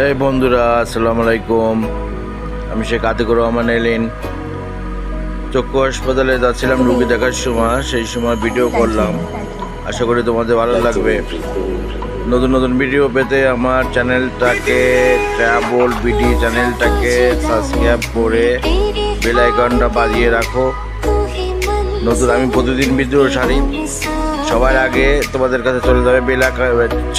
এই বন্ধুরা, আসসালামু আলাইকুম। আমি শেখ আতিকুর রহমান এলিন। চক্ষু হাসপাতালে যাচ্ছিলাম রুগী দেখার সময়, সেই সময় ভিডিও করলাম। আশা করি তোমাদের ভালো লাগবে। নতুন নতুন ভিডিও পেতে আমার চ্যানেলটাকে ট্রাভেল বিডি চ্যানেলটাকে সাবস্ক্রাইব করে বেল আইকনটা বাজিয়ে রাখো। নতুন আমি প্রতিদিন ভিডিও ছাড়ি, সবার আগে তোমাদের কাছে চলে যাবে।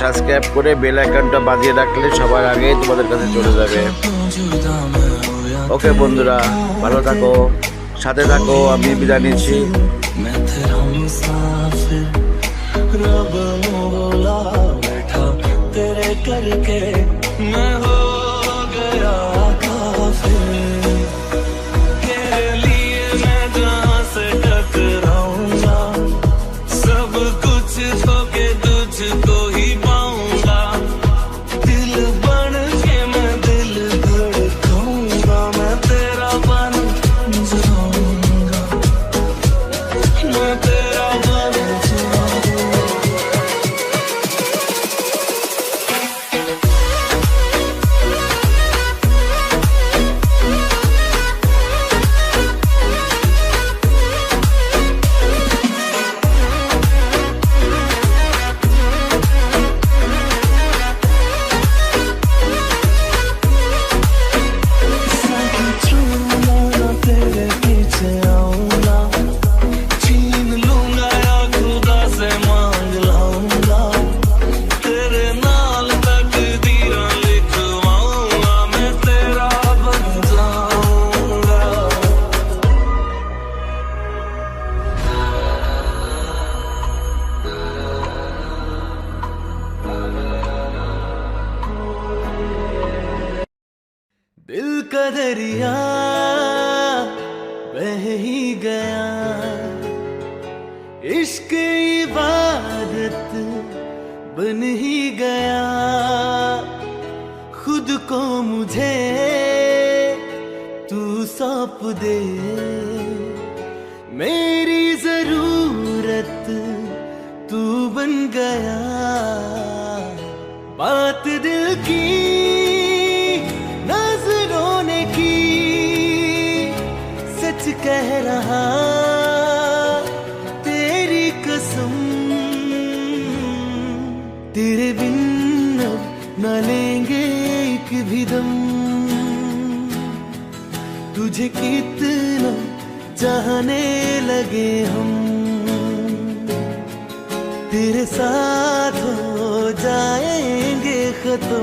সাবস্ক্রাইব করে বেল আইকনটা বাজিয়ে রাখলে সবার আগে তোমাদের কাছে চলে যাবে। ওকে বন্ধুরা, ভালো থাকো, সাথে থাকো। আমি বিদায় নিচ্ছি। दिल का दरिया बह ही गया, इश्क इबादत बन ही गया। खुद को मुझे तू सौंप दे, मेरी जरूरत तू बन गया। बात दिल की कह रहा, तेरी कसम, तेरे बिन न लेंगे एक भी दम। तुझे कितना चाहने लगे हम, तेरे साथ हो जाएंगे खत्म।